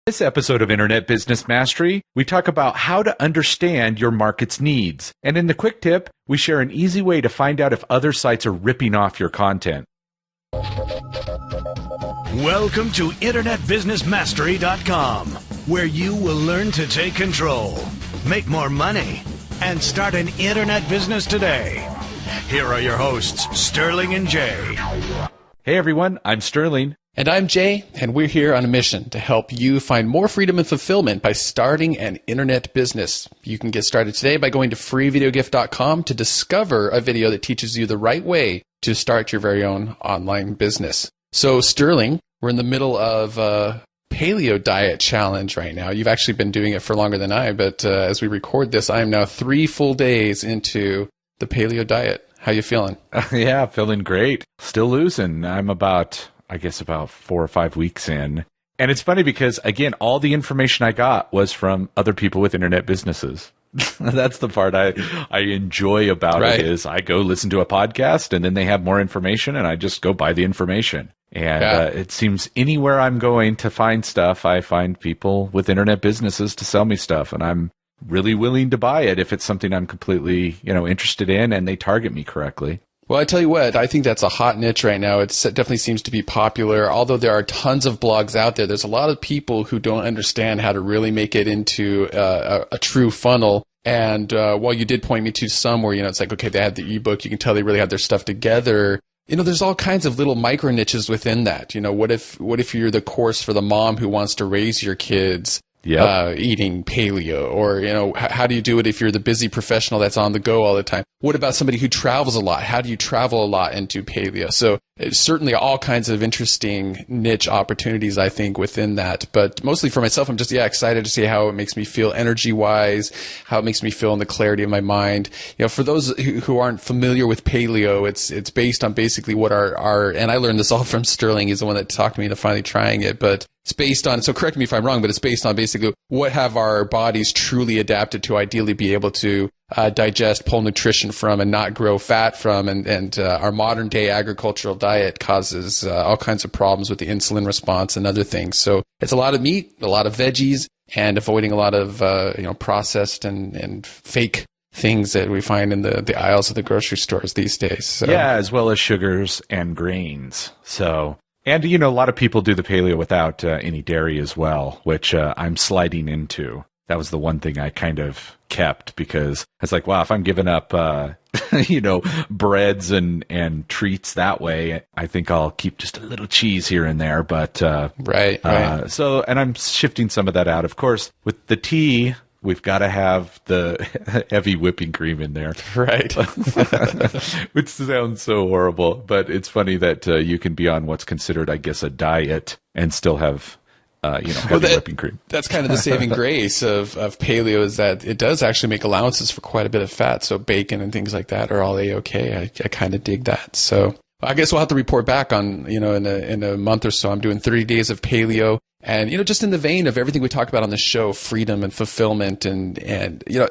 This episode of Internet Business Mastery, we talk about how to understand your market's needs. And in the quick tip, we share an easy way to find out if other sites are ripping off your content. Welcome to InternetBusinessMastery.com, where you will learn to take control, make more money, and start an internet business today. Here are your hosts, Sterling and Jay. Hey everyone, I'm Sterling. And I'm Jay, and we're here on a mission to help you find more freedom and fulfillment by starting an internet business. You can get started today by going to freevideogift.com to discover a video that teaches you the right way to start your very own online business. So, Sterling, we're in the middle of a paleo diet challenge right now. You've actually been doing it for longer than I, but as we record this, I am now 3 full days into the paleo diet. How you feeling? Yeah, feeling great. Still losing. I'm about 4 or 5 weeks in. And it's funny because, again, all the information I got was from other people with internet businesses. That's the part I enjoy about it is I go listen to a podcast and then they have more information and I just go buy the information. And it seems anywhere I'm going to find stuff, I find people with internet businesses to sell me stuff. And I'm really willing to buy it if it's something I'm completely, interested in and they target me correctly. Well, I tell you what, I think that's a hot niche right now. It definitely seems to be popular. Although there are tons of blogs out there, there's a lot of people who don't understand how to really make it into a true funnel. And while you did point me to some where, it's like, okay, they had the ebook, you can tell they really have their stuff together. There's all kinds of little micro niches within that. What if you're the course for the mom who wants to raise your kids? Eating paleo, or how do you do it if you're the busy professional that's on the go all the time? What about somebody who travels a lot? How do you travel a lot into paleo? So it's certainly all kinds of interesting niche opportunities, I think, within that. But mostly for myself, I'm just excited to see how it makes me feel energy wise, how it makes me feel in the clarity of my mind. For those who aren't familiar with paleo, it's based on basically what our and I learned this all from Sterling. He's the one that talked me into finally trying it, but it's based on, so correct me if I'm wrong, but it's based on basically what have our bodies truly adapted to ideally be able to digest, pull nutrition from, and not grow fat from. And our modern day agricultural diet causes all kinds of problems with the insulin response and other things. So it's a lot of meat, a lot of veggies, and avoiding a lot of processed and fake things that we find in the aisles of the grocery stores these days. So. Yeah, as well as sugars and grains. So. And, a lot of people do the paleo without any dairy as well, which I'm sliding into. That was the one thing I kind of kept because I was like, wow, if I'm giving up, breads and treats that way, I think I'll keep just a little cheese here and there. But right. So, and I'm shifting some of that out. Of course, with the tea, we've got to have the heavy whipping cream in there. Right. Which sounds so horrible, but it's funny that you can be on what's considered, I guess, a diet and still have, heavy whipping cream. That's kind of the saving grace of paleo is that it does actually make allowances for quite a bit of fat. So bacon and things like that are all A-okay. I kind of dig that. So I guess we'll have to report back on, in a month or so. I'm doing 30 days of paleo. And, just in the vein of everything we talk about on the show, freedom and fulfillment. And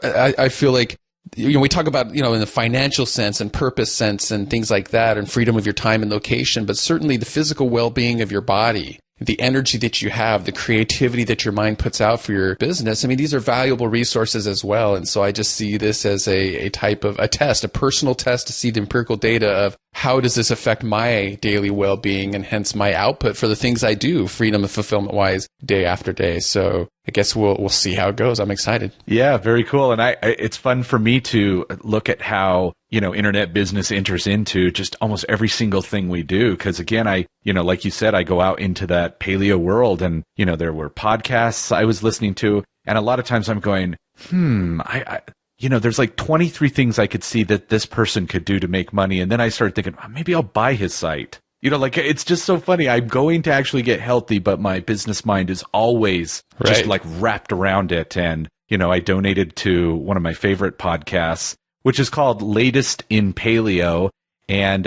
I feel like, we talk about, in the financial sense and purpose sense and things like that and freedom of your time and location, but certainly the physical well-being of your body, the energy that you have, the creativity that your mind puts out for your business. I mean, these are valuable resources as well. And so I just see this as a type of a test, a personal test to see the empirical data of how does this affect my daily well-being and hence my output for the things I do, freedom and fulfillment wise, day after day. So I guess we'll see how it goes. I'm excited. Yeah, very cool. And it's fun for me to look at how, internet business enters into just almost every single thing we do. Because again, like you said, I go out into that paleo world and, there were podcasts I was listening to. And a lot of times I'm going, there's like 23 things I could see that this person could do to make money. And then I started thinking, maybe I'll buy his site. It's just so funny. I'm going to actually get healthy, but my business mind is always just like wrapped around it. And, I donated to one of my favorite podcasts, which is called Latest in Paleo. And,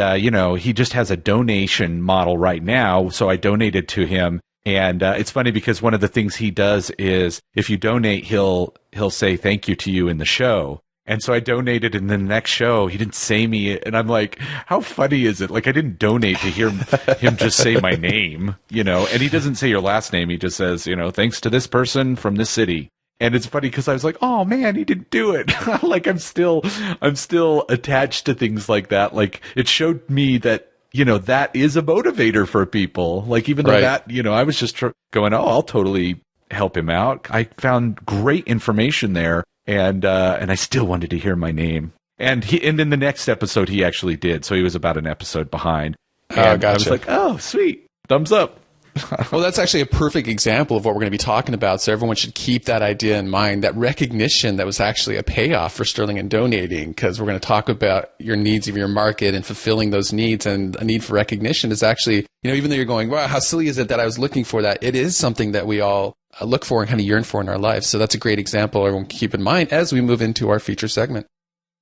he just has a donation model right now. So I donated to him. And it's funny because one of the things he does is if you donate, he'll say thank you to you in the show. And so I donated, and then the next show, he didn't say me. And I'm like, how funny is it? Like, I didn't donate to hear him just say my name, and he doesn't say your last name. He just says, thanks to this person from this city. And it's funny because I was like, oh man, he didn't do it. Like, I'm still attached to things like that. Like, it showed me that, that is a motivator for people. Like, even though that, I was just going, oh, I'll totally help him out. I found great information there. And I still wanted to hear my name. And then the next episode he actually did. So he was about an episode behind. And gotcha. I was like, oh, sweet. Thumbs up. Well, that's actually a perfect example of what we're going to be talking about. So everyone should keep that idea in mind, that recognition that was actually a payoff for Sterling and donating, because we're going to talk about your needs of your market and fulfilling those needs. And a need for recognition is actually, even though you're going, wow, how silly is it that I was looking for that? It is something that we all look for and kind of yearn for in our lives. So that's a great example everyone can keep in mind as we move into our feature segment.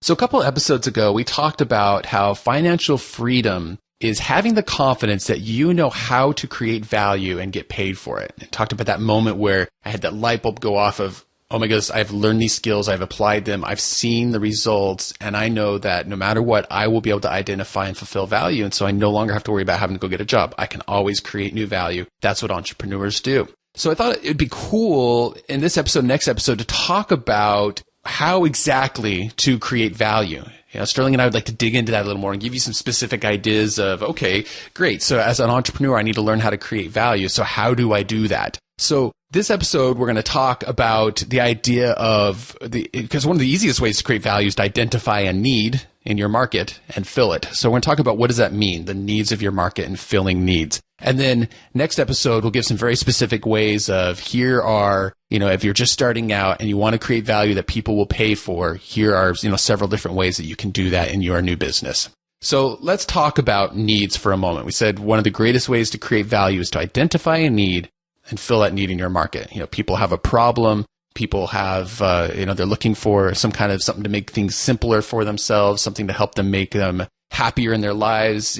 So a couple of episodes ago, we talked about how financial freedom is having the confidence that you know how to create value and get paid for it. I talked about that moment where I had that light bulb go off of, oh my goodness, I've learned these skills, I've applied them, I've seen the results, and I know that no matter what, I will be able to identify and fulfill value. And so I no longer have to worry about having to go get a job. I can always create new value. That's what entrepreneurs do. So I thought it'd be cool in this episode, next episode, to talk about how exactly to create value. Sterling and I would like to dig into that a little more and give you some specific ideas of, okay, great. So as an entrepreneur, I need to learn how to create value. So how do I do that? So this episode, we're going to talk about the idea of because one of the easiest ways to create value is to identify a need in your market and fill it. So we're going to talk about what does that mean, the needs of your market and filling needs. And then next episode, we'll give some very specific ways of here are, if you're just starting out and you want to create value that people will pay for, here are, several different ways that you can do that in your new business. So let's talk about needs for a moment. We said one of the greatest ways to create value is to identify a need and fill that need in your market. People have a problem. People have, they're looking for something to make things simpler for themselves, something to help them make them happier in their lives.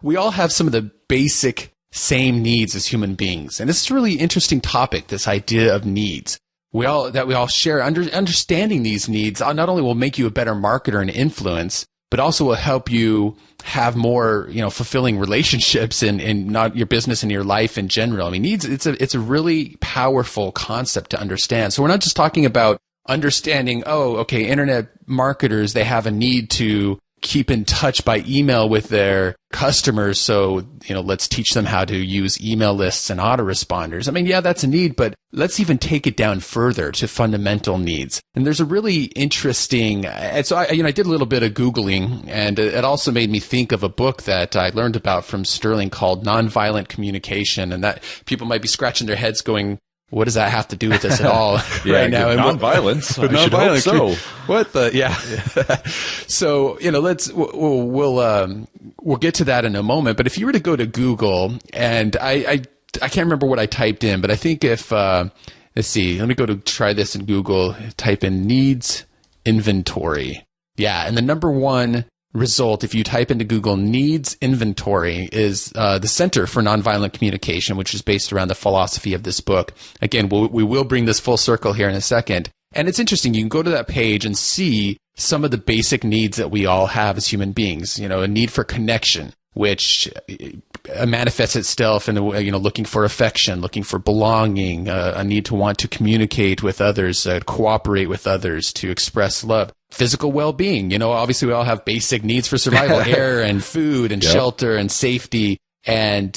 We all have some of the basic same needs as human beings. And this is a really interesting topic, this idea of needs. We all share. Understanding these needs not only will make you a better marketer and influence, but also will help you have more, fulfilling relationships in not your business and your life in general. I mean, needs, it's a really powerful concept to understand. So we're not just talking about understanding, internet marketers, they have a need to keep in touch by email with their customers. So, let's teach them how to use email lists and autoresponders. I mean, yeah, that's a need, but let's even take it down further to fundamental needs. And there's a really interesting, and so I did a little bit of Googling, and it also made me think of a book that I learned about from Sterling called Nonviolent Communication. And that people might be scratching their heads going, what does that have to do with this at all right now? Nonviolence. I should hope so. What the? Yeah. So, we'll get to that in a moment. But if you were to go to Google, and I can't remember what I typed in, but I think if, let's see, let me go to try this in Google, type in needs inventory. Yeah. And the number one result, if you type into Google needs inventory, is the Center for Nonviolent Communication, which is based around the philosophy of this book. Again, we will bring this full circle here in a second. And it's interesting. You can go to that page and see some of the basic needs that we all have as human beings. A need for connection, which manifests itself in looking for affection, looking for belonging, a need to want to communicate with others, cooperate with others, to express love. Physical well-being, obviously we all have basic needs for survival, air and food and shelter and safety and,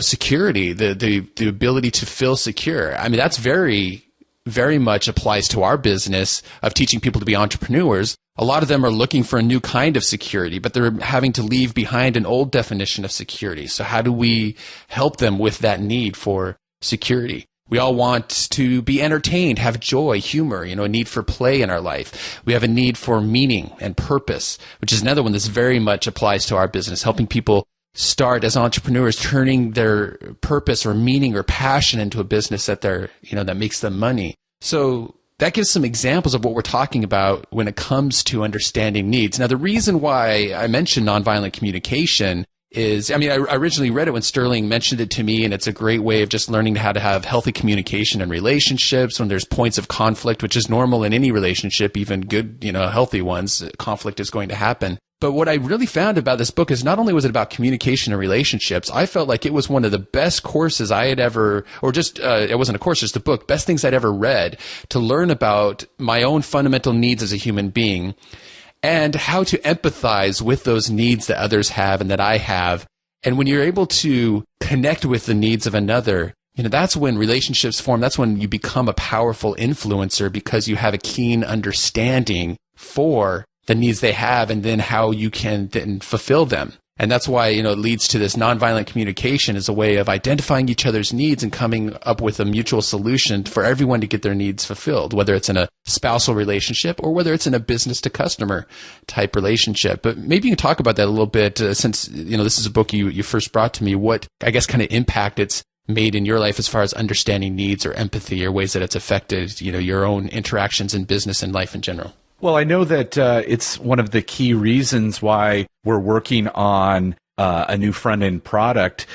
security, the ability to feel secure. I mean, that's very, very much applies to our business of teaching people to be entrepreneurs. A lot of them are looking for a new kind of security, but they're having to leave behind an old definition of security. So how do we help them with that need for security? We all want to be entertained, have joy, humor, a need for play in our life. We have a need for meaning and purpose, which is another one that very much applies to our business, helping people start as entrepreneurs, turning their purpose or meaning or passion into a business that that makes them money. So that gives some examples of what we're talking about when it comes to understanding needs. Now, the reason why I mentioned nonviolent communication is, I mean, I originally read it when Sterling mentioned it to me, and it's a great way of just learning how to have healthy communication in relationships when there's points of conflict, which is normal in any relationship, even good, healthy ones. Conflict is going to happen. But what I really found about this book is not only was it about communication and relationships, I felt like it was one of the best courses I had ever, or just, it wasn't a course, just a book, best things I'd ever read to learn about my own fundamental needs as a human being and how to empathize with those needs that others have and that I have. And when you're able to connect with the needs of another, that's when relationships form. That's when you become a powerful influencer because you have a keen understanding for the needs they have and then how you can then fulfill them. And that's why, it leads to this nonviolent communication as a way of identifying each other's needs and coming up with a mutual solution for everyone to get their needs fulfilled, whether it's in a spousal relationship or whether it's in a business to customer type relationship. But maybe you can talk about that a little bit since, this is a book you first brought to me, what, I guess, kind of impact it's made in your life as far as understanding needs or empathy or ways that it's affected, your own interactions in business and life in general. Well, I know that it's one of the key reasons why we're working on a new front-end product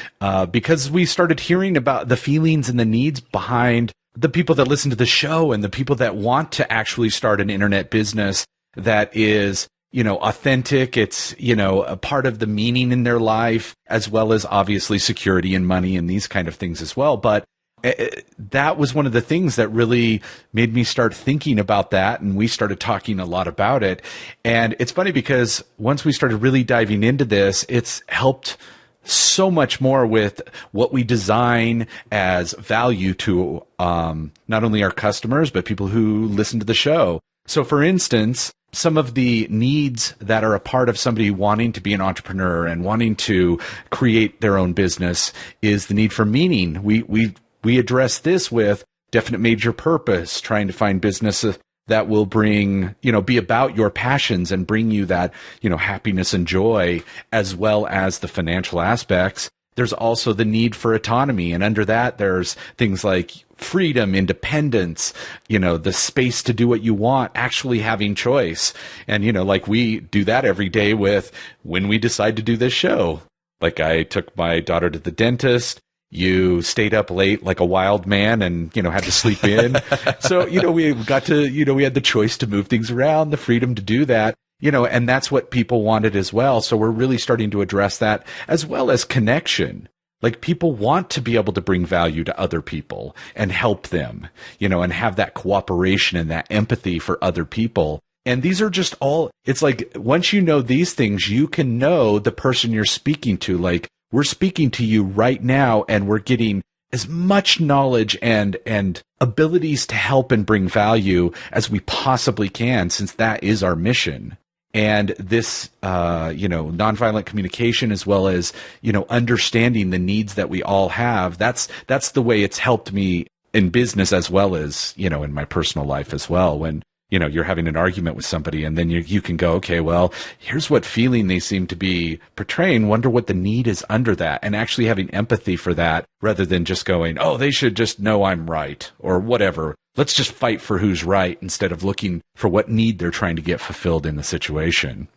because we started hearing about the feelings and the needs behind the people that listen to the show and the people that want to actually start an internet business that is, authentic. It's, a part of the meaning in their life, as well as obviously security and money and these kind of things as well. But that was one of the things that really made me start thinking about that, and we started talking a lot about it. And it's funny because once we started really diving into this, it's helped so much more with what we design as value to not only our customers, but people who listen to the show. So for instance, some of the needs that are a part of somebody wanting to be an entrepreneur and wanting to create their own business is the need for meaning. We address this with definite major purpose, trying to find businesses that will bring, be about your passions and bring you that, happiness and joy, as well as the financial aspects. There's also the need for autonomy. And under that, there's things like freedom, independence, the space to do what you want, actually having choice. And, like we do that every day with when we decide to do this show. Like I took my daughter to the dentist. You stayed up late like a wild man and, had to sleep in. So, we got to, we had the choice to move things around, the freedom to do that, and that's what people wanted as well. So we're really starting to address that as well as connection. Like people want to be able to bring value to other people and help them, and have that cooperation and that empathy for other people. And these are just all, it's like once you know these things, you can know the person you're speaking to. Like, we're speaking to you right now, and we're getting as much knowledge and abilities to help and bring value as we possibly can, since that is our mission. And this, nonviolent communication, as well as, understanding the needs that we all have, that's the way it's helped me in business as well as, in my personal life as well. When, you're having an argument with somebody and then you can go, okay, well, here's what feeling they seem to be portraying. Wonder what the need is under that, and actually having empathy for that rather than just going, oh, they should just know I'm right or whatever. Let's just fight for who's right instead of looking for what need they're trying to get fulfilled in the situation.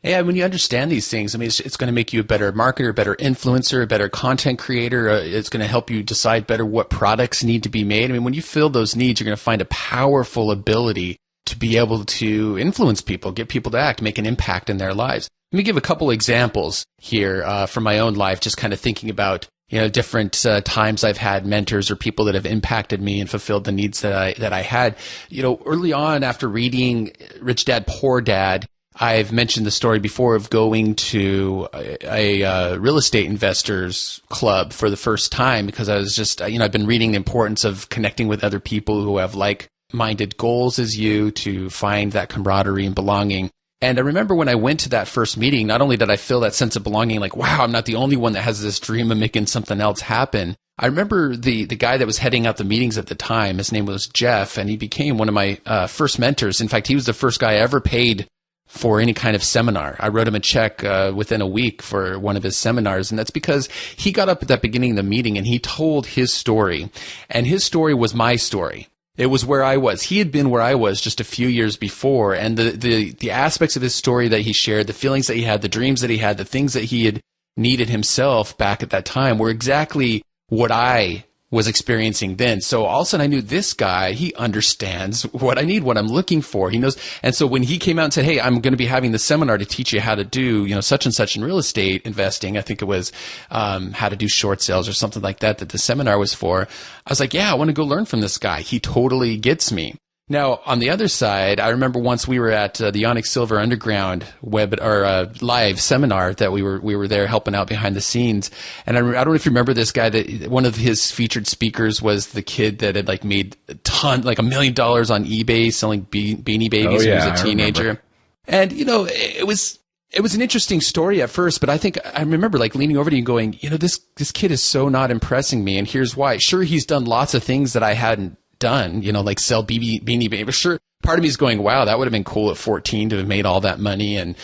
Yeah, when you understand these things, I mean, it's going to make you a better marketer, better influencer, a better content creator. It's going to help you decide better what products need to be made. I mean, when you fill those needs, you're going to find a powerful ability to be able to influence people, get people to act, make an impact in their lives. Let me give a couple examples here from my own life, just kind of thinking about different times I've had mentors or people that have impacted me and fulfilled the needs that I had. Early on after reading Rich Dad, Poor Dad, I've mentioned the story before of going to a real estate investors club for the first time because I was just, I've been reading the importance of connecting with other people who have like-minded goals as you to find that camaraderie and belonging. And I remember when I went to that first meeting, not only did I feel that sense of belonging, like, wow, I'm not the only one that has this dream of making something else happen. I remember the guy that was heading out the meetings at the time, his name was Jeff, and he became one of my first mentors. In fact, he was the first guy I ever paid for any kind of seminar. I wrote him a check within a week for one of his seminars, and that's because he got up at that beginning of the meeting and he told his story, and his story was my story. It was where I was. He had been where I was just a few years before, and the aspects of his story that he shared, the feelings that he had, the dreams that he had, the things that he had needed himself back at that time were exactly what I was experiencing then. So all of a sudden I knew this guy, he understands what I need, what I'm looking for. He knows. And so when he came out and said, hey, I'm going to be having the seminar to teach you how to do, such and such in real estate investing. I think it was, how to do short sales or something like that the seminar was for. I was like, yeah, I want to go learn from this guy. He totally gets me. Now, on the other side, I remember once we were at the Onyx Silver Underground live seminar that we were there helping out behind the scenes, and I don't know if you remember this guy. That one of his featured speakers was the kid that had made $1 million on eBay selling Beanie Babies when he was a teenager. And it was an interesting story at first, but I remember leaning over to you and going, this kid is so not impressing me, and here's why. Sure, he's done lots of things that I hadn't done, sell Beanie Babies. Sure, part of me is going, wow, that would have been cool at 14 to have made all that money and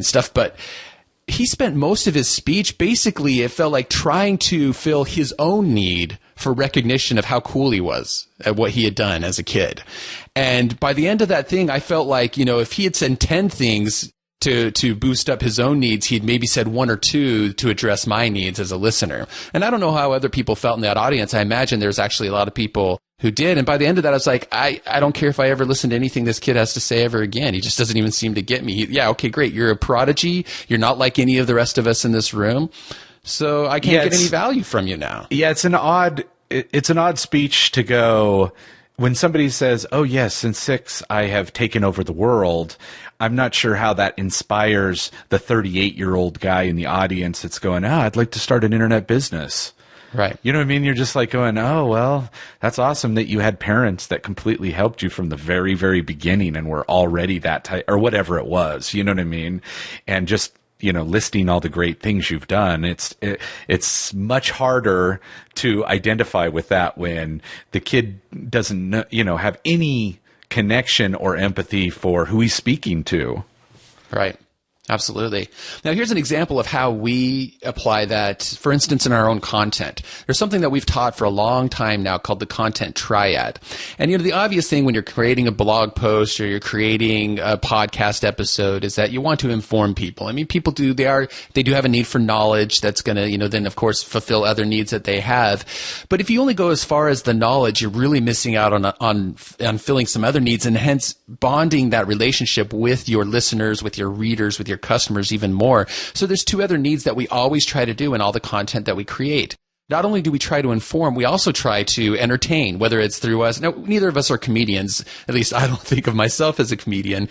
stuff. But he spent most of his speech, basically, it felt like trying to fill his own need for recognition of how cool he was at what he had done as a kid. And by the end of that thing, I felt like, if he had said 10 things to boost up his own needs, he'd maybe said 1 or 2 to address my needs as a listener. And I don't know how other people felt in that audience. I imagine there's actually a lot of people who did. And by the end of that, I was like, I don't care if I ever listen to anything this kid has to say ever again. He just doesn't even seem to get me. Yeah, okay, great. You're a prodigy. You're not like any of the rest of us in this room. So I can't get any value from you now. Yeah, it's an odd speech to go. When somebody says, oh, yes, since 6, I have taken over the world, I'm not sure how that inspires the 38-year-old guy in the audience that's going, I'd like to start an internet business. Right. You know what I mean? You're just going, oh, well, that's awesome that you had parents that completely helped you from the very, very beginning and were already that type, or whatever it was. You know what I mean? And just listing all the great things you've done. It's much harder to identify with that when the kid doesn't have any connection or empathy for who he's speaking to. Right. Absolutely. Now, here's an example of how we apply that, for instance, in our own content. There's something that we've taught for a long time now called the content triad. And, the obvious thing when you're creating a blog post or you're creating a podcast episode is that you want to inform people. I mean, people do have a need for knowledge that's going to, then, of course, fulfill other needs that they have. But if you only go as far as the knowledge, you're really missing out on filling some other needs, and hence bonding that relationship with your listeners, with your readers, with your customers even more. So there's 2 other needs that we always try to do in all the content that we create. Not only do we try to inform, we also try to entertain, whether it's through us. Now, neither of us are comedians. At least I don't think of myself as a comedian.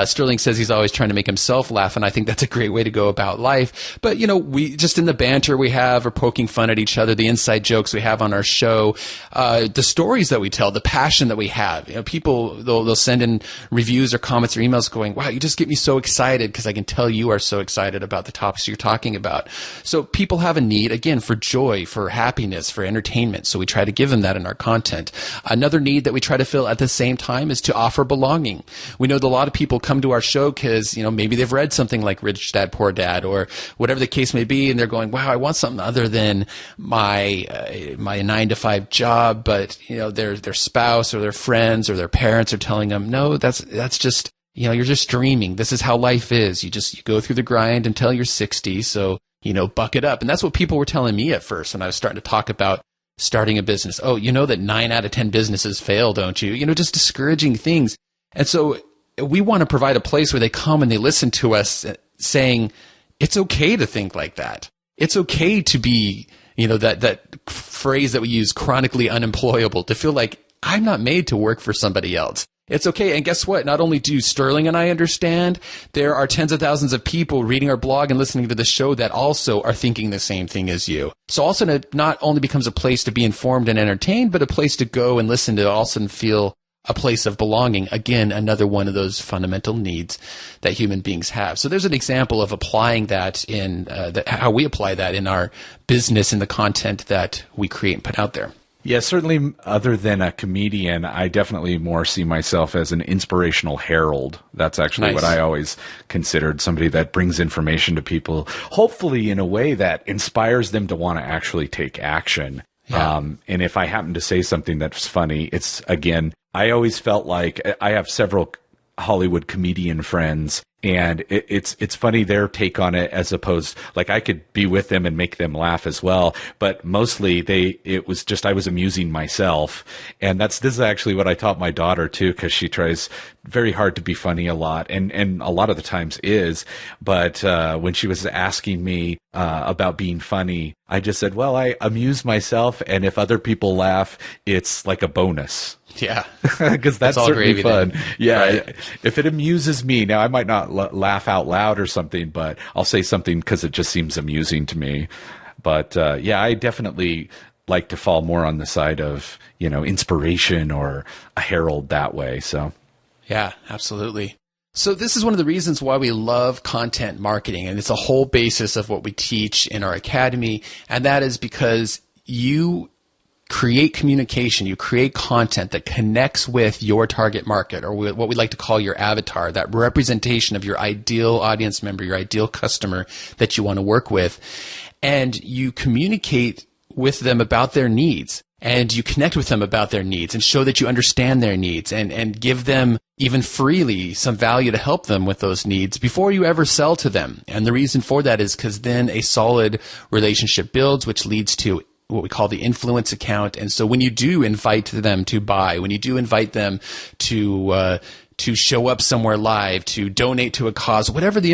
Sterling says he's always trying to make himself laugh, and I think that's a great way to go about life. But, we just in the banter we have, or poking fun at each other, the inside jokes we have on our show, the stories that we tell, the passion that we have. People, they'll send in reviews or comments or emails going, wow, you just get me so excited because I can tell you are so excited about the topics you're talking about. So people have a need, again, for joy, for happiness, for entertainment. So we try to give them that in our content. Another need that we try to fill at the same time is to offer belonging. We know that a lot of people come to our show because, maybe they've read something like Rich Dad, Poor Dad, or whatever the case may be, and they're going, wow, I want something other than my 9-to-5 job, but, their spouse or their friends or their parents are telling them, no, that's just, you're just dreaming. This is how life is. You go through the grind until you're 60. So, buck it up. And that's what people were telling me at first when I was starting to talk about starting a business. Oh, you know that 9 out of 10 businesses fail, don't you? Just discouraging things. And so we want to provide a place where they come and they listen to us saying, it's okay to think like that. It's okay to be, that phrase that we use, chronically unemployable, to feel like I'm not made to work for somebody else. It's okay. And guess what? Not only do Sterling and I understand, there are tens of thousands of people reading our blog and listening to the show that also are thinking the same thing as you. So all of a sudden, it not only becomes a place to be informed and entertained, but a place to go and listen to, all of a sudden feel a place of belonging. Again, another one of those fundamental needs that human beings have. So there's an example of applying that in how we apply that in our business, in the content that we create and put out there. Yeah, certainly other than a comedian, I definitely more see myself as an inspirational herald. That's actually Nice. what I always considered, somebody that brings information to people, hopefully in a way that inspires them to want to actually take action. Yeah. And if I happen to say something that's funny, it's, again, I always felt like I have several Hollywood comedian friends, And it's funny their take on it, as opposed, like, I could be with them and make them laugh as well, but mostly it was just I was amusing myself. And this is actually what I taught my daughter too, because she tries very hard to be funny a lot, and a lot of the times is. But when she was asking me about being funny, I just said, well, I amuse myself, and if other people laugh, it's like a bonus. Yeah. Because that's certainly fun. Then. Yeah. Right. If it amuses me, now I might not laugh out loud or something, but I'll say something because it just seems amusing to me. But yeah, I definitely like to fall more on the side of, inspiration or a herald that way. So. Yeah, absolutely. So this is one of the reasons why we love content marketing, and it's a whole basis of what we teach in our academy, and that is because you create communication, you create content that connects with your target market, or what we like to call your avatar, that representation of your ideal audience member, your ideal customer that you want to work with, and you communicate with them about their needs. And you connect with them about their needs and show that you understand their needs, and give them even freely some value to help them with those needs before you ever sell to them. And the reason for that is because then a solid relationship builds, which leads to what we call the influence account. And so when you do invite them to buy, when you do invite them to show up somewhere live, to donate to a cause, whatever the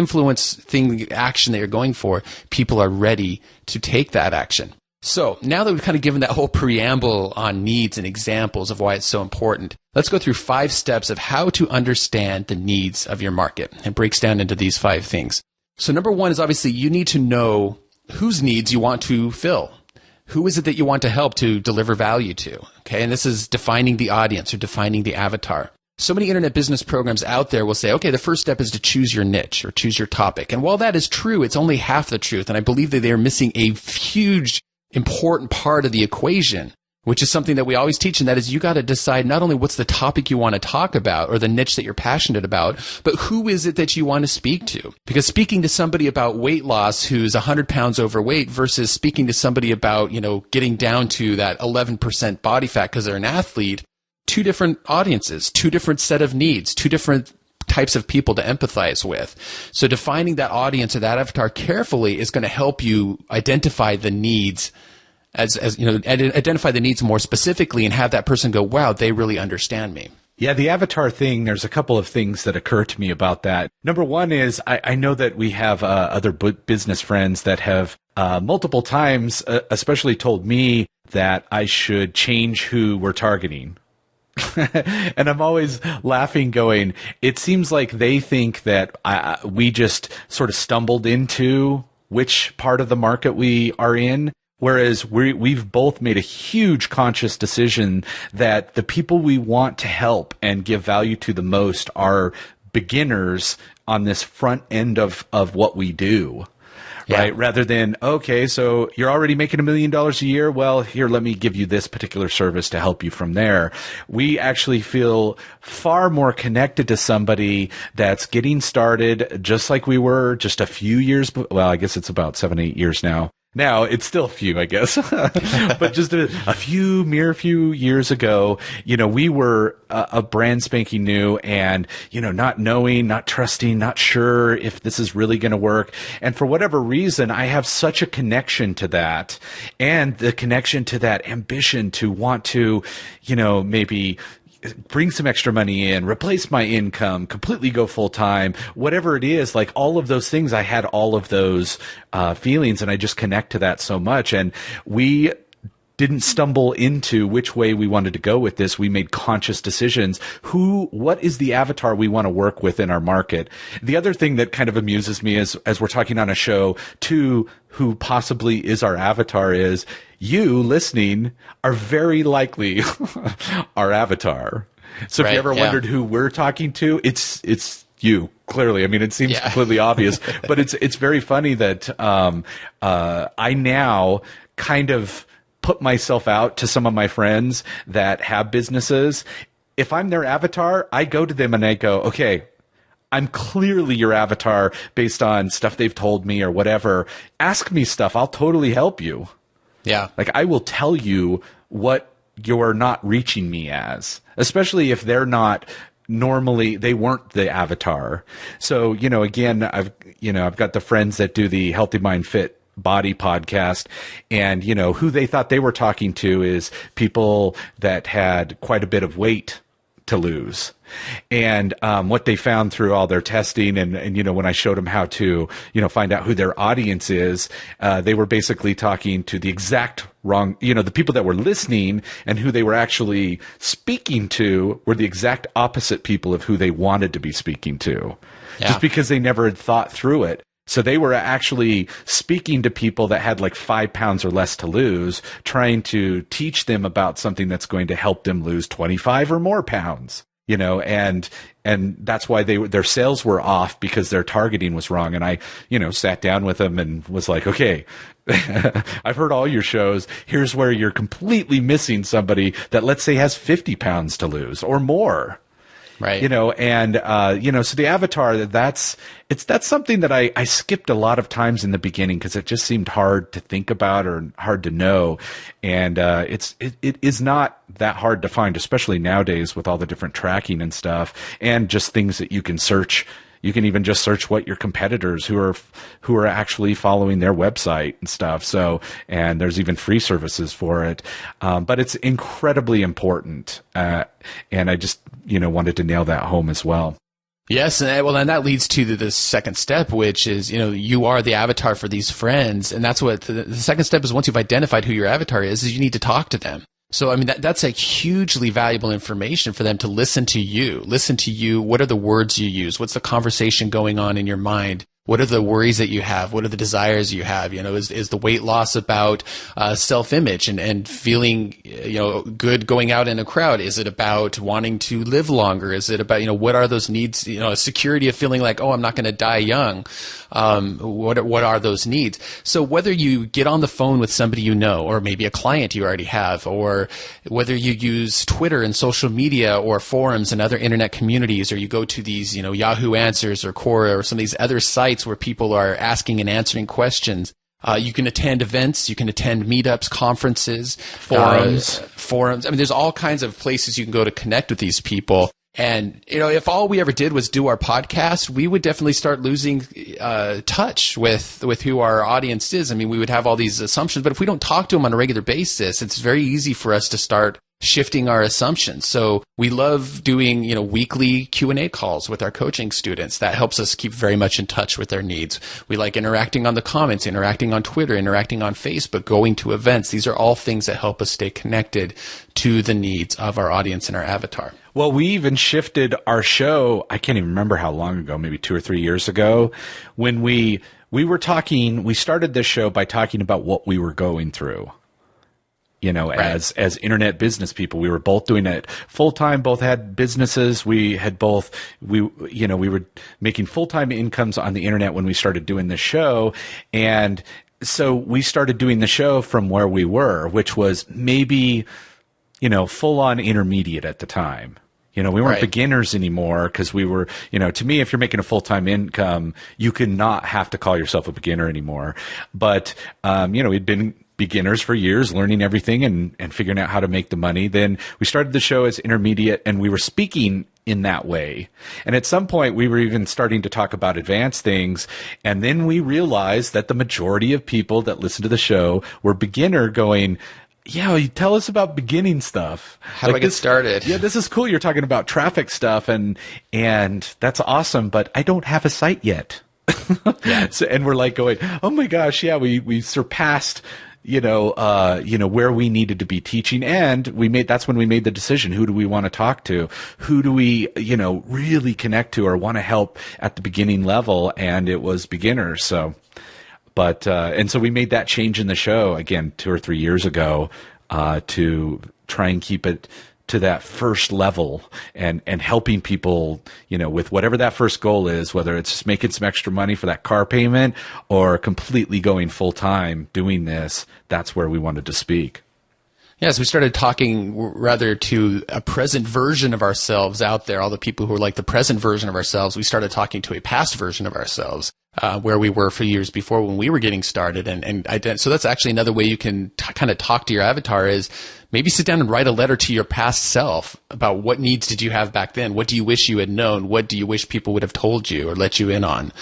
action that you're going for, people are ready to take that action. So now that we've kind of given that whole preamble on needs and examples of why it's so important, let's go through 5 steps of how to understand the needs of your market. It breaks down into these 5 things. So number 1 is obviously you need to know whose needs you want to fill. Who is it that you want to help to deliver value to? Okay, and this is defining the audience or defining the avatar. So many internet business programs out there will say, okay, the first step is to choose your niche or choose your topic. And while that is true, it's only half the truth. And I believe that they are missing a huge important part of the equation, which is something that we always teach, and that is you got to decide not only what's the topic you want to talk about or the niche that you're passionate about, but who is it that you want to speak to. Because speaking to somebody about weight loss who's 100 pounds overweight versus speaking to somebody about, getting down to that 11% body fat because they're an athlete, 2 different audiences, 2 different set of needs, 2 different types of people to empathize with. So defining that audience or that avatar carefully is going to help you identify the needs identify the needs more specifically and have that person go, wow, they really understand me. Yeah, the avatar thing, there's a couple of things that occur to me about that. Number 1 is I know that we have other business friends that have multiple times, especially told me that I should change who we're targeting. And I'm always laughing going, it seems like they think that we just sort of stumbled into which part of the market we are in, whereas we've both made a huge conscious decision that the people we want to help and give value to the most are beginners on this front end of what we do. Right. Yeah. Rather than, okay, so you're already making $1 million a year. Well, here, let me give you this particular service to help you from there. We actually feel far more connected to somebody that's getting started, just like we were just a few years. Well, I guess it's about 7-8 years now. Now, it's still a few, I guess, but just a few years ago, we were a brand spanking new and, not knowing, not trusting, not sure if this is really going to work. And for whatever reason, I have such a connection to that and the connection to that ambition to want to, maybe bring some extra money in, replace my income, completely go full time, whatever it is, like all of those things, I had all of those feelings and I just connect to that so much. And we didn't stumble into which way we wanted to go with this. We made conscious decisions. What is the avatar we want to work with in our market? The other thing that kind of amuses me is, as we're talking on a show, to who possibly is our avatar is, you listening are very likely our avatar. So if you ever wondered who we're talking to, it's you, clearly. I mean, it seems completely obvious, but it's very funny that I now kind of put myself out to some of my friends that have businesses. If I'm their avatar, I go to them and I go, okay, I'm clearly your avatar based on stuff they've told me or whatever. Ask me stuff. I'll totally help you. Yeah. Like, I will tell you what you're not reaching me as, especially if they're not normally they weren't the avatar. So, again, I've got the friends that do the Healthy Mind Fit Body podcast, and who they thought they were talking to is people that had quite a bit of weight to lose. And what they found through all their testing and when I showed them how to find out who their audience is, they were basically talking to the exact wrong, the people that were listening and who they were actually speaking to were the exact opposite people of who they wanted to be speaking to, just because they never had thought through it. So they were actually speaking to people that had like 5 pounds or less to lose, trying to teach them about something that's going to help them lose 25 or more pounds, and that's why their sales were off, because their targeting was wrong. And I, sat down with them and was like, okay, I've heard all your shows. Here's where you're completely missing somebody that, let's say, has 50 pounds to lose or more. Right. So the avatar, that's something that I skipped a lot of times in the beginning because it just seemed hard to think about or hard to know. And it is not that hard to find, especially nowadays with all the different tracking and stuff and just things that you can search. You can even just search what your competitors who are actually following their website and stuff. So, and there's even free services for it. But it's incredibly important. And I just, wanted to nail that home as well. Yes, and that leads to the second step, which is, you are the avatar for these friends. And that's what the second step is. Once you've identified who your avatar is you need to talk to them. So, I mean, that's a hugely valuable information for them to listen to you. Listen to you. What are the words you use? What's the conversation going on in your mind? What are the worries that you have? What are the desires you have? Is the weight loss about self-image and feeling, good going out in a crowd? Is it about wanting to live longer? Is it about, what are those needs? Security of feeling like, oh, I'm not going to die young. What are those needs? So whether you get on the phone with somebody or maybe a client you already have, or whether you use Twitter and social media or forums and other internet communities, or you go to these, Yahoo Answers or Quora or some of these other sites where people are asking and answering questions. You can attend events, you can attend meetups, conferences, forums. I mean, there's all kinds of places you can go to connect with these people. And, if all we ever did was do our podcast, we would definitely start losing touch with who our audience is. I mean, we would have all these assumptions, but if we don't talk to them on a regular basis, it's very easy for us to start shifting our assumptions. So we love doing, weekly Q&A calls with our coaching students. That helps us keep very much in touch with their needs. We like interacting on the comments, interacting on Twitter, interacting on Facebook, going to events. These are all things that help us stay connected to the needs of our audience and our avatar. Well, we even shifted our show, I can't even remember how long ago, maybe 2 or 3 years ago, when we were talking, we started this show by talking about what we were going through. Right. As internet business people, we were both doing it full time, both had businesses. We were making full-time incomes on the internet when we started doing the show. And so we started doing the show from where we were, which was maybe, full on intermediate at the time. We weren't beginners anymore because we were, to me, if you're making a full-time income, you cannot have to call yourself a beginner anymore. But, we'd been beginners for years, learning everything and figuring out how to make the money. Then we started the show as intermediate, and we were speaking in that way. And at some point, we were even starting to talk about advanced things. And then we realized that the majority of people that listen to the show were beginner going, yeah, you tell us about beginning stuff. How do I get started? Yeah, this is cool. You're talking about traffic stuff, and that's awesome, but I don't have a site yet. Yeah. So, and we're like going, oh my gosh, yeah, we surpassed where we needed to be teaching. And that's when we made the decision. Who do we want to talk to? Who do we, really connect to or want to help at the beginning level? And it was beginners. So, and so we made that change in the show again 2 or 3 years ago, to try and keep it to that first level and helping people, with whatever that first goal is, whether it's just making some extra money for that car payment or completely going full time doing this. That's where we wanted to speak. Yes, we started talking rather to a present version of ourselves out there, all the people who are like the present version of ourselves. We started talking to a past version of ourselves. where we were a few years before when we were getting started. So that's actually another way you can kind of talk to your avatar is maybe sit down and write a letter to your past self about what needs did you have back then? What do you wish you had known? What do you wish people would have told you or let you in on?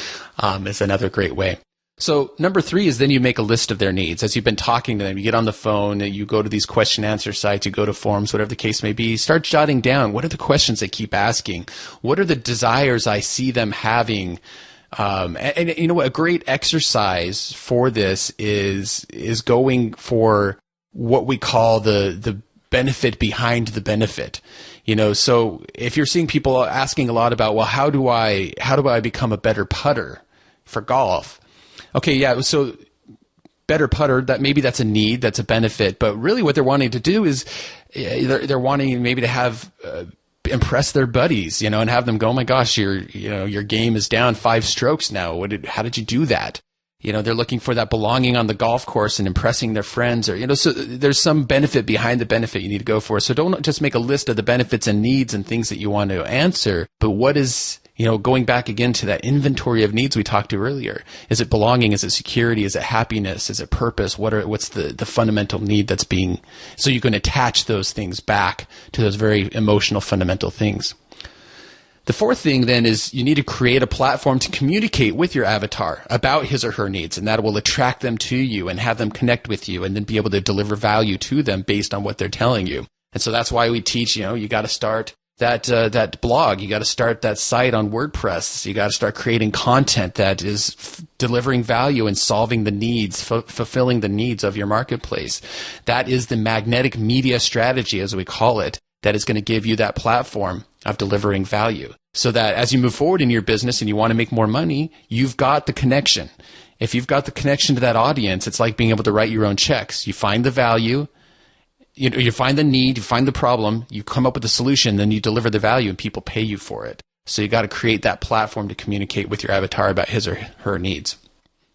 Is another great way. So number 3 is then you make a list of their needs. As you've been talking to them, you get on the phone, you go to these question answer sites, you go to forums, whatever the case may be, start jotting down what are the questions they keep asking? What are the desires I see them having? And you know what, a great exercise for this is going for what we call the benefit behind the benefit. So if you're seeing people asking a lot about, well, how do I become a better putter for golf? Okay, yeah, so better putter, that's a need, that's a benefit, but really what they're wanting to do is they're wanting maybe to have impress their buddies, and have them go, oh my gosh, your game is down 5 strokes now. How did you do that? They're looking for that belonging on the golf course and impressing their friends, or so there's some benefit behind the benefit you need to go for. So don't just make a list of the benefits and needs and things that you want to answer, but what is going back again to that inventory of needs we talked to earlier. Is it belonging? Is it security? Is it happiness? Is it purpose? What's the fundamental need that's being, so you can attach those things back to those very emotional fundamental things. The 4th thing then is you need to create a platform to communicate with your avatar about his or her needs, and that will attract them to you and have them connect with you and then be able to deliver value to them based on what they're telling you. And so that's why we teach, you got to start that blog, you got to start that site on WordPress, you got to start creating content that is delivering value and solving the needs, fulfilling the needs of your marketplace. That is the magnetic media strategy, as we call it, that is going to give you that platform of delivering value, so that as you move forward in your business and you want to make more money, you've got the connection. If you've got the connection to that audience, it's like being able to write your own checks. You find the value, you find the need, you find the problem, you come up with a solution, then you deliver the value and people pay you for it. So you got to create that platform to communicate with your avatar about his or her needs.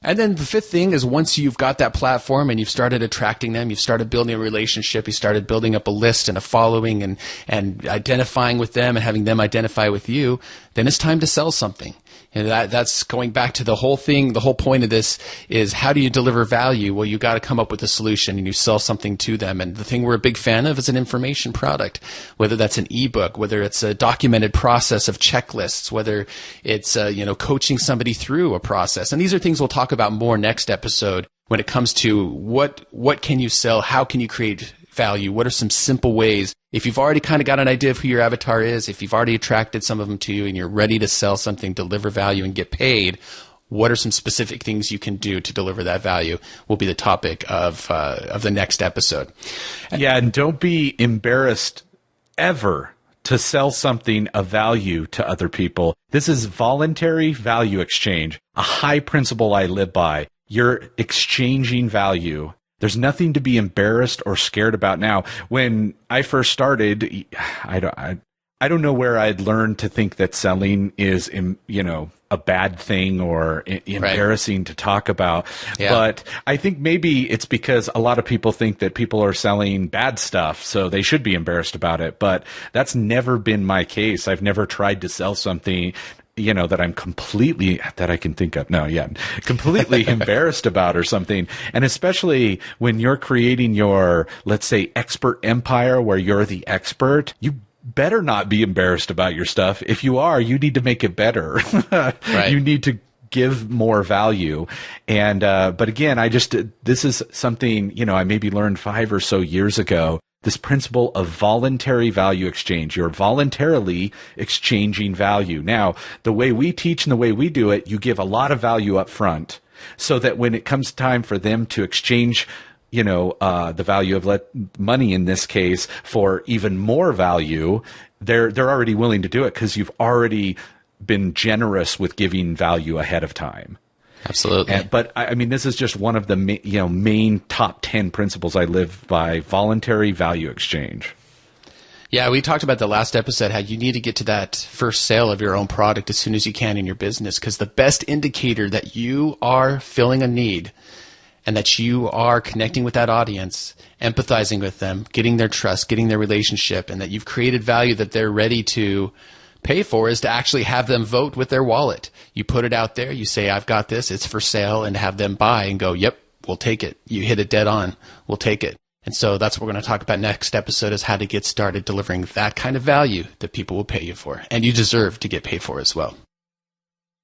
And then the 5th thing is once you've got that platform and you've started attracting them, you've started building a relationship, you started building up a list and a following and identifying with them and having them identify with you, then it's time to sell something. And that's going back to the whole thing. The whole point of this is how do you deliver value? Well, you got to come up with a solution and you sell something to them. And the thing we're a big fan of is an information product, whether that's an ebook, whether it's a documented process of checklists, whether it's coaching somebody through a process. And these are things we'll talk about more next episode when it comes to what can you sell? How can you create value? What are some simple ways? If you've already kind of got an idea of who your avatar is, if you've already attracted some of them to you and you're ready to sell something, deliver value and get paid, what are some specific things you can do to deliver that value will be the topic of the next episode. Yeah, and don't be embarrassed ever to sell something of value to other people. This is voluntary value exchange, a high principle I live by. You're exchanging value. There's nothing to be embarrassed or scared about now. When I first started, I don't know where I'd learned to think that selling is, a bad thing or embarrassing to talk about. Yeah. But I think maybe it's because a lot of people think that people are selling bad stuff, so they should be embarrassed about it. But that's never been my case. I've never tried to sell something that I'm completely embarrassed about or something. And especially when you're creating your, let's say, expert empire where you're the expert, you better not be embarrassed about your stuff. If you are, you need to make it better. Right. You need to give more value. And, but again, this is something, I maybe learned 5 or so years ago. This principle of voluntary value exchange. You're voluntarily exchanging value. Now, the way we teach and the way we do it, you give a lot of value up front so that when it comes time for them to exchange, the value of money in this case for even more value, they're already willing to do it because you've already been generous with giving value ahead of time. Absolutely. But I mean, this is just one of the main top 10 principles I live by: voluntary value exchange. Yeah, we talked about the last episode how you need to get to that first sale of your own product as soon as you can in your business, because the best indicator that you are filling a need and that you are connecting with that audience, empathizing with them, getting their trust, getting their relationship, and that you've created value that they're ready to pay for is to actually have them vote with their wallet. You put it out there, you say, I've got this, it's for sale, and have them buy and go, yep, we'll take it. You hit it dead on, we'll take it. And so that's what we're going to talk about next episode, is how to get started delivering that kind of value that people will pay you for. And you deserve to get paid for as well.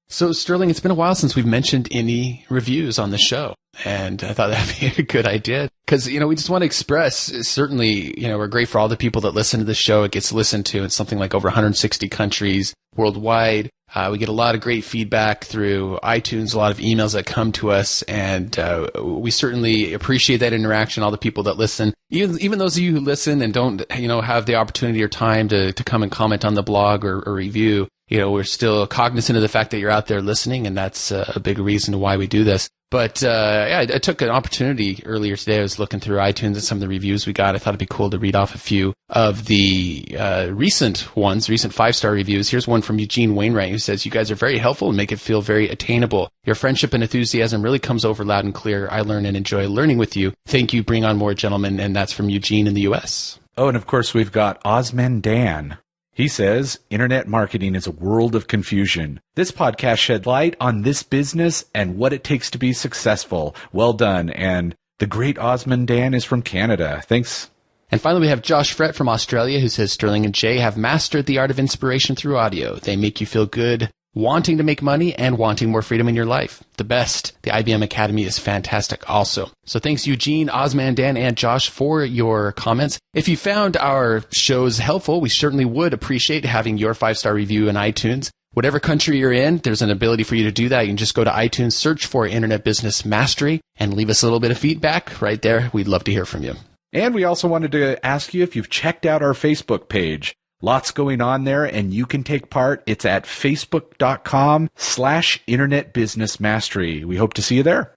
So Sterling, it's been a while since we've mentioned any reviews on the show. And I thought that'd be a good idea because, we just want to express, certainly, we're great for all the people that listen to the show. It gets listened to in something like over 160 countries worldwide. We get a lot of great feedback through iTunes, a lot of emails that come to us, and we certainly appreciate that interaction, all the people that listen. Even those of you who listen and don't, have the opportunity or time to come and comment on the blog or review, we're still cognizant of the fact that you're out there listening, and that's a big reason why we do this. But I took an opportunity earlier today. I was looking through iTunes and some of the reviews we got. I thought it'd be cool to read off a few of the recent 5-star reviews. Here's one from Eugene Wainwright who says, "You guys are very helpful and make it feel very attainable. Your friendship and enthusiasm really comes over loud and clear. I learn and enjoy learning with you. Thank you. Bring on more, gentlemen." And that's from Eugene in the U.S. Oh, and of course we've got Osman Dan. He says, "Internet marketing is a world of confusion. This podcast shed light on this business and what it takes to be successful. Well done." And the great Osman Dan is from Canada. Thanks. And finally, we have Josh Frett from Australia who says, "Sterling and Jay have mastered the art of inspiration through audio. They make you feel good, wanting to make money and wanting more freedom in your life. The best. The IBM Academy is fantastic also." So thanks Eugene, Osman, Dan, and Josh for your comments. If you found our shows helpful, we certainly would appreciate having your 5-star review in iTunes. Whatever country you're in, there's an ability for you to do that. You can just go to iTunes, search for Internet Business Mastery, and leave us a little bit of feedback right there. We'd love to hear from you. And we also wanted to ask you if you've checked out our Facebook page. Lots going on there, and you can take part. It's at facebook.com/Internet Business Mastery. We hope to see you there.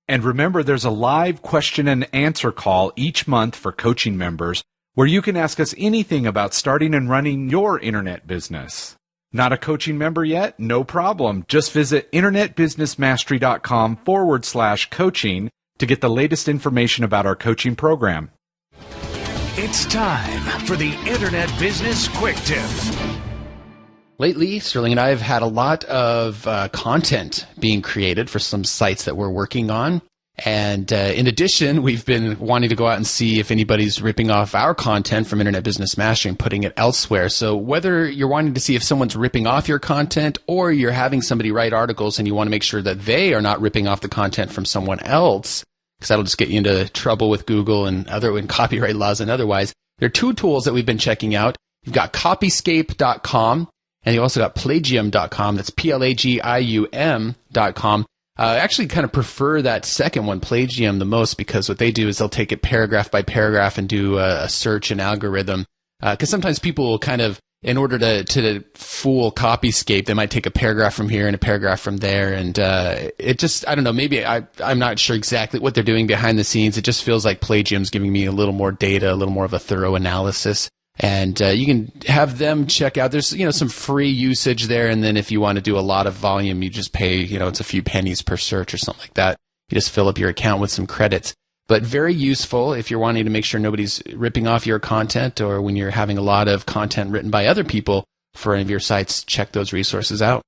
And remember, there's a live question and answer call each month for coaching members where you can ask us anything about starting and running your internet business. Not a coaching member yet? No problem. Just visit internetbusinessmastery.com/coaching to get the latest information about our coaching program. It's time for the Internet Business Quick Tip. Lately, Sterling and I have had a lot of content being created for some sites that we're working on. And in addition, we've been wanting to go out and see if anybody's ripping off our content from Internet Business Mastery and putting it elsewhere. So whether you're wanting to see if someone's ripping off your content or you're having somebody write articles and you want to make sure that they are not ripping off the content from someone else, because that'll just get you into trouble with Google and copyright laws and otherwise. There are two tools that we've been checking out. You've got copyscape.com and you also got plagium.com. That's plagium.com. I actually kind of prefer that second one, Plagium, the most because what they do is they'll take it paragraph by paragraph and do a search and algorithm. Because sometimes people will kind of, in order to fool Copyscape, they might take a paragraph from here and a paragraph from there. And it just, I don't know, maybe I'm not sure exactly what they're doing behind the scenes. It just feels like Plagium's giving me a little more data, a little more of a thorough analysis. And you can have them check out. There's some free usage there, and then if you want to do a lot of volume, you just pay it's a few pennies per search or something like that. You just fill up your account with some credits. But very useful if you're wanting to make sure nobody's ripping off your content, or when you're having a lot of content written by other people for any of your sites. Check those resources out.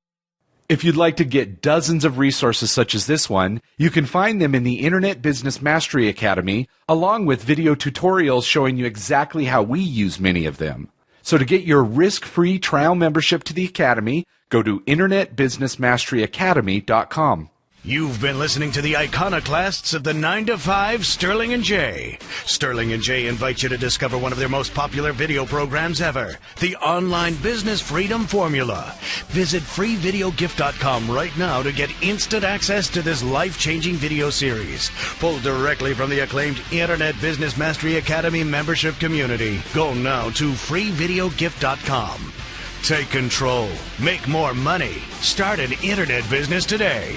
If you'd like to get dozens of resources such as this one, you can find them in the Internet Business Mastery Academy, along with video tutorials showing you exactly how we use many of them. So to get your risk-free trial membership to the Academy, go to internetbusinessmasteryacademy.com. You've been listening to the iconoclasts of the 9 to 5, Sterling and Jay. Sterling and Jay invite you to discover one of their most popular video programs ever, the Online Business Freedom Formula. Visit freevideogift.com right now to get instant access to this life-changing video series, pulled directly from the acclaimed Internet Business Mastery Academy membership community. Go now to freevideogift.com. Take control. Make more money. Start an internet business today.